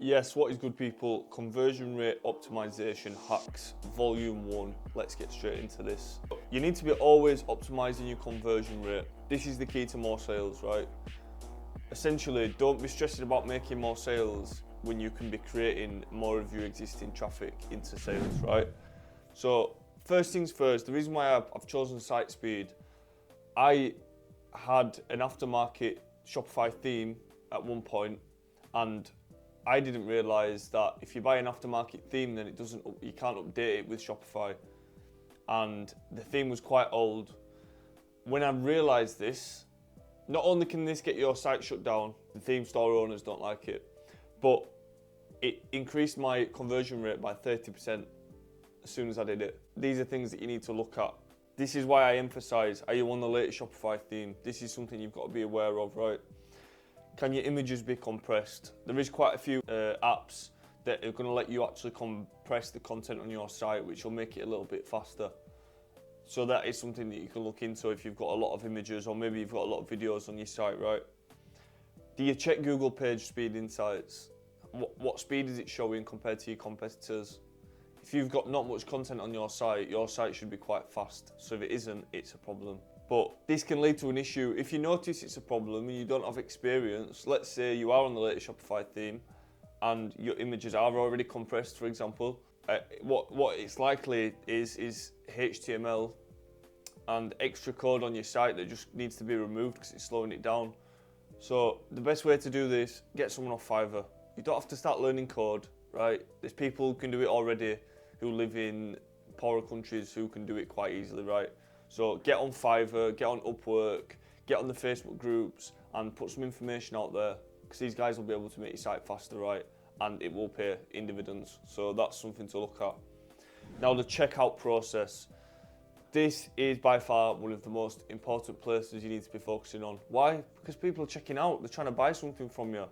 Yes, what is good, people? Conversion rate optimization hacks, volume 1. Let's get straight into this. You need to be always optimizing your conversion rate. This is the key to more sales, right? Essentially, don't be stressing about making more sales when you can be creating more of your existing traffic into sales, right? So, first things first, the reason why I've chosen site speed, I had an aftermarket Shopify theme at one point, and I didn't realize that if you buy an aftermarket theme, then you can't update it with Shopify. And the theme was quite old. When I realized this, not only can this get your site shut down, the theme store owners don't like it, but it increased my conversion rate by 30% as soon as I did it. These are things that you need to look at. This is why I emphasize, are you on the latest Shopify theme? This is something you've got to be aware of, right? Can your images be compressed? There is quite a few apps that are going to let you actually compress the content on your site, which will make it a little bit faster. So that is something that you can look into if you've got a lot of images, or maybe you've got a lot of videos on your site, right? Do you check Google page speed insights? What speed is it showing compared to your competitors? If you've got not much content on your site should be quite fast. So if it isn't, it's a problem. But this can lead to an issue. If you notice it's a problem and you don't have experience, let's say you are on the latest Shopify theme and your images are already compressed, for example, what it's likely is HTML and extra code on your site that just needs to be removed because it's slowing it down. So the best way to do this, get someone off Fiverr. You don't have to start learning code, right? There's people who can do it already who live in poorer countries who can do it quite easily, right? So get on Fiverr, get on Upwork, get on the Facebook groups and put some information out there, because these guys will be able to make your site faster, right? And it will pay in dividends. So that's something to look at. Now the checkout process. This is by far one of the most important places you need to be focusing on. Why? Because people are checking out, they're trying to buy something from you.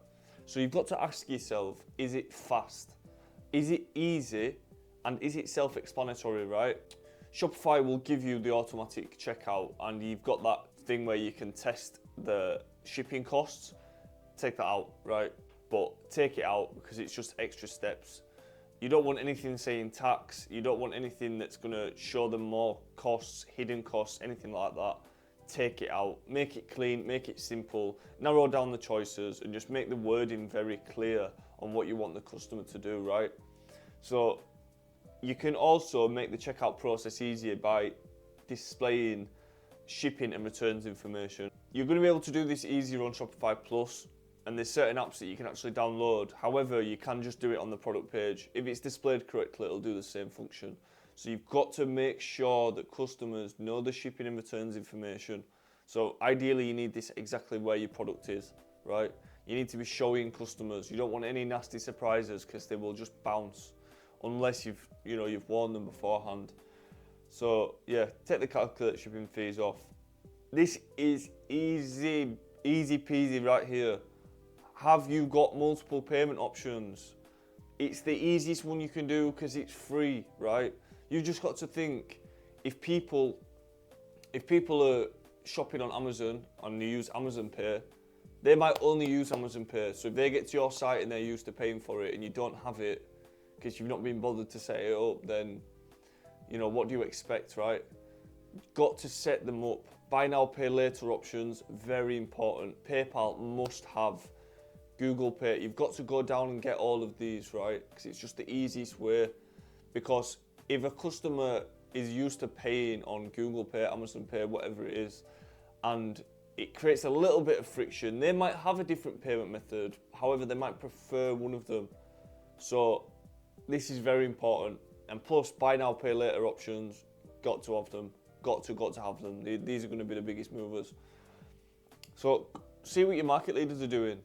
So you've got to ask yourself, is it fast? Is it easy? And is it self-explanatory, right? Shopify will give you the automatic checkout, and you've got that thing where you can test the shipping costs. Take that out, right? But take it out because it's just extra steps. You don't want anything saying tax. You don't want anything that's going to show them more costs, hidden costs, anything like that. Take it out. Make it clean, make it simple, narrow down the choices, and just make the wording very clear on what you want the customer to do, right? So you can also make the checkout process easier by displaying shipping and returns information. You're going to be able to do this easier on Shopify Plus, and there's certain apps that you can actually download. However, you can just do it on the product page. If it's displayed correctly, it'll do the same function. So you've got to make sure that customers know the shipping and returns information. So ideally, you need this exactly where your product is, right? You need to be showing customers. You don't want any nasty surprises because they will just bounce unless you've warned them beforehand. So yeah, take the calculate shipping fees off. This is easy peasy right here. Have you got multiple payment options? It's the easiest one you can do because it's free, right? You've just got to think, if people are shopping on Amazon and they use Amazon Pay, they might only use Amazon Pay. So if they get to your site and they're used to paying for it and you don't have it because you've not been bothered to set it up, then what do you expect, right? Got to set them up. Buy now, pay later options, very important. PayPal must have. Google Pay, you've got to go down and get all of these, right? Because it's just the easiest way. Because if a customer is used to paying on Google Pay, Amazon Pay, whatever it is, and it creates a little bit of friction, they might have a different payment method. However, they might prefer one of them. So this is very important. And plus, buy now, pay later options, got to have them. Got to have them. These are going to be the biggest movers. So see what your market leaders are doing.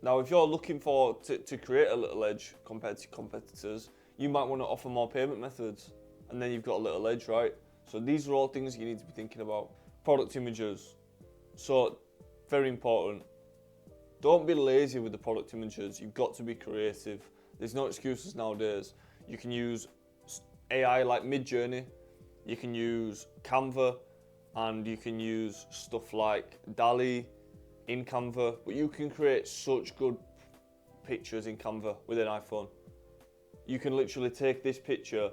Now, if you're looking to create a little edge compared to competitors, you might want to offer more payment methods, and then you've got a little edge, right? So these are all things you need to be thinking about. Product images. So very important. Don't be lazy with the product images. You've got to be creative. There's no excuses nowadays. You can use AI like Midjourney. You can use Canva, and you can use stuff like DALL-E in Canva, but you can create such good pictures in Canva with an iPhone. You can literally take this picture,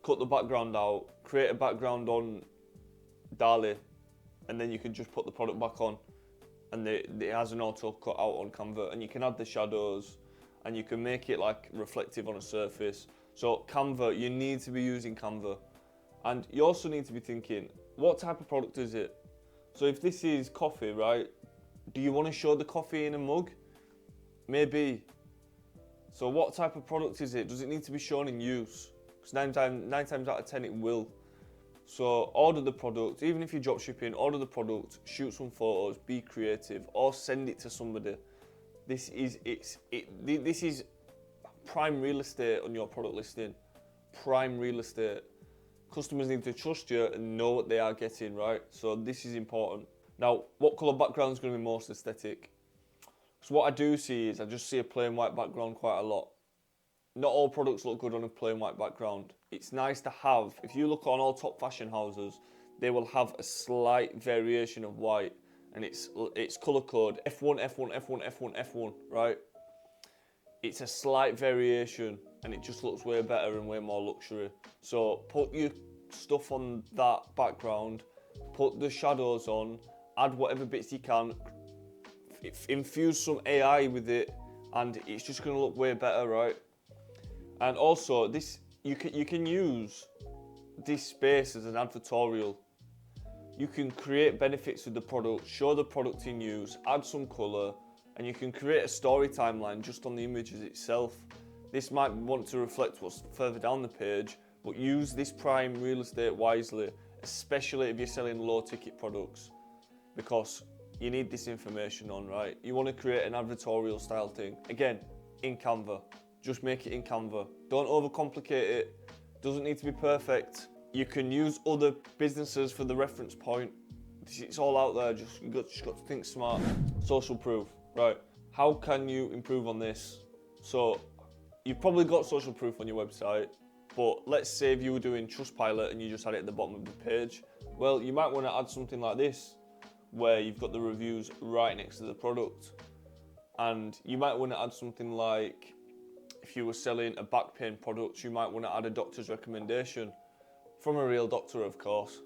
cut the background out, create a background on DALL-E, and then you can just put the product back on, and it has an auto cut out on Canva, and you can add the shadows, and you can make it like reflective on a surface. So Canva, you need to be using Canva. And you also need to be thinking, what type of product is it? So if this is coffee, right? Do you want to show the coffee in a mug? Maybe. So what type of product is it? Does it need to be shown in use? Because nine times out of 10 it will. So order the product, even if you're drop shipping, order the product, shoot some photos, be creative, or send it to somebody. This is prime real estate on your product listing. Prime real estate. Customers need to trust you and know what they are getting, right? So this is important. Now, what colour background is going to be most aesthetic? So what I do see is I just see a plain white background quite a lot. Not all products look good on a plain white background. It's nice to have, if you look on all top fashion houses, they will have a slight variation of white, and it's colour code F1, F1, F1, F1, F1, right? It's a slight variation, and it just looks way better and way more luxury. So put your stuff on that background, put the shadows on, add whatever bits you can, infuse some AI with it, and it's just going to look way better, right? And also, this you can use this space as an advertorial. You can create benefits with the product, show the product in use, add some colour, and you can create a story timeline just on the images itself. This might want to reflect what's further down the page, but use this prime real estate wisely, especially if you're selling low ticket products, because you need this information on, right? You want to create an advertorial style thing. Again, in Canva. Just make it in Canva. Don't overcomplicate it. Doesn't need to be perfect. You can use other businesses for the reference point. It's all out there, just got to think smart. Social proof, right? How can you improve on this? So you've probably got social proof on your website, but let's say if you were doing Trustpilot and you just had it at the bottom of the page, well, you might want to add something like this, where you've got the reviews right next to the product. And you might want to add something like, if you were selling a back pain product, you might want to add a doctor's recommendation from a real doctor, of course.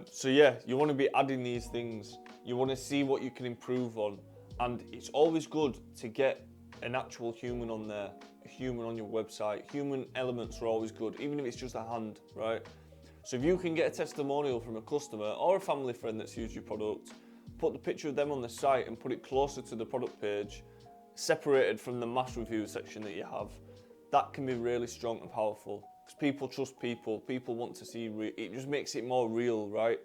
So yeah, you want to be adding these things. You want to see what you can improve on. And it's always good to get an actual human on there, a human on your website. Human elements are always good, even if it's just a hand, right? So if you can get a testimonial from a customer or a family friend that's used your product, put the picture of them on the site and put it closer to the product page, separated from the mass review section that you have. That can be really strong and powerful, because people trust people. People want to see, it just makes it more real, right?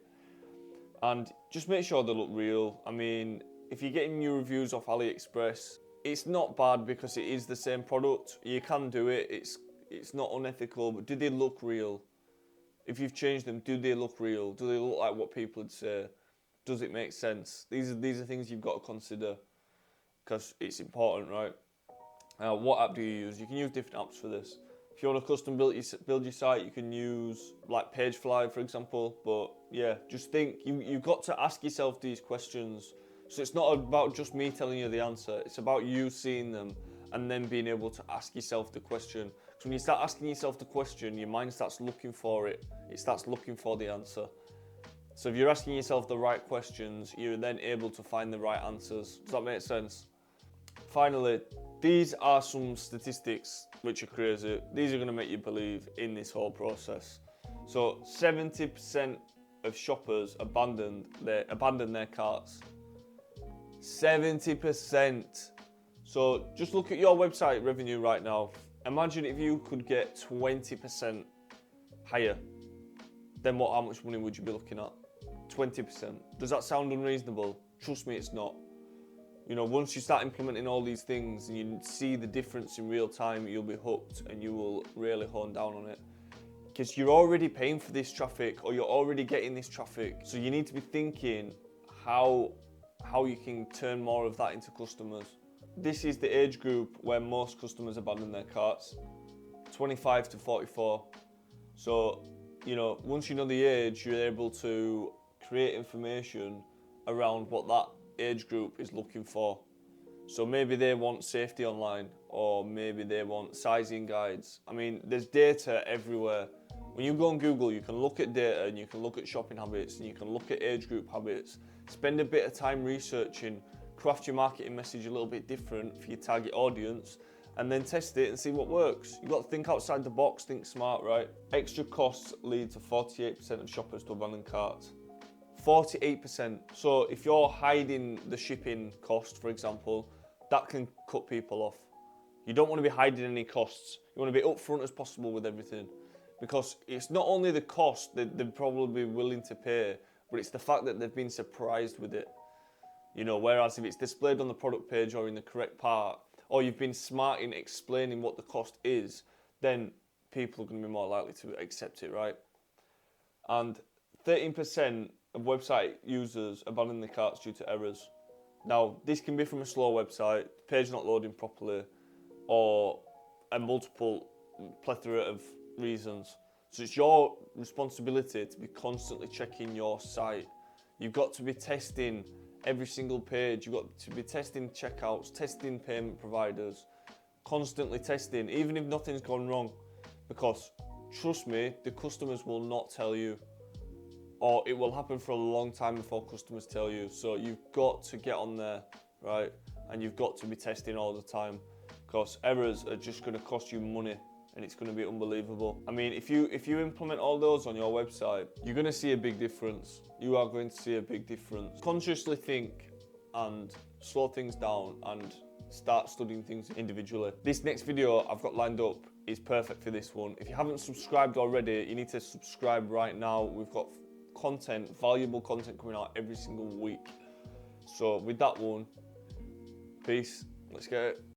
And just make sure they look real. I mean, if you're getting your reviews off AliExpress, it's not bad because it is the same product. You can do it, it's not unethical, but do they look real? If you've changed them, do they look real? Do they look like what people would say? Does it make sense? These are things you've got to consider, because it's important, right? What app do you use? You can use different apps for this. If you want to custom build your site, you can use like Pagefly, for example. But yeah, just think, you've got to ask yourself these questions. So it's not about just me telling you the answer. It's about you seeing them and then being able to ask yourself the question. Because when you start asking yourself the question, your mind starts looking for it. It starts looking for the answer. So if you're asking yourself the right questions, you're then able to find the right answers. Does that make sense? Finally, these are some statistics which are crazy. These are going to make you believe in this whole process. So 70% of shoppers abandon their carts. 70%. So just look at your website revenue right now. Imagine if you could get 20% higher. Then how much money would you be looking at? 20%. Does that sound unreasonable? Trust me, it's not. You know, once you start implementing all these things and you see the difference in real time, you'll be hooked and you will really hone down on it. Because you're already paying for this traffic, or you're already getting this traffic. So you need to be thinking how you can turn more of that into customers. This is the age group where most customers abandon their carts, 25 to 44. So, you know, once you know the age, you're able to create information around what that age group is looking for. So maybe they want safety online, or maybe they want sizing guides. I mean, there's data everywhere. When you go on Google, you can look at data and you can look at shopping habits and you can look at age group habits. Spend a bit of time researching, craft your marketing message a little bit different for your target audience, and then test it and see what works. You've got to think outside the box, think smart, right? Extra costs lead to 48% of shoppers to abandon carts. 48%. So if you're hiding the shipping cost, for example, that can cut people off. You don't want to be hiding any costs. You want to be upfront as possible with everything, because it's not only the cost that they'd probably be willing to pay, but it's the fact that they've been surprised with it. You know, whereas if it's displayed on the product page or in the correct part, or you've been smart in explaining what the cost is, then people are going to be more likely to accept it, right? And 13% of website users abandon their carts due to errors. Now, this can be from a slow website, page not loading properly, or a multiple plethora of reasons. So it's your responsibility to be constantly checking your site. You've got to be testing every single page. You've got to be testing checkouts, testing payment providers, constantly testing, even if nothing's gone wrong. Because trust me, the customers will not tell you, or it will happen for a long time before customers tell you. So you've got to get on there, right? And you've got to be testing all the time, because errors are just going to cost you money, and it's going to be unbelievable. I mean, if you implement all those on your website, you're going to see a big difference. You are going to see a big difference. Consciously think and slow things down and start studying things individually. This next video I've got lined up is perfect for this one. If you haven't subscribed already, you need to subscribe right now. We've got content, valuable content coming out every single week. So with that one, peace. Let's get it.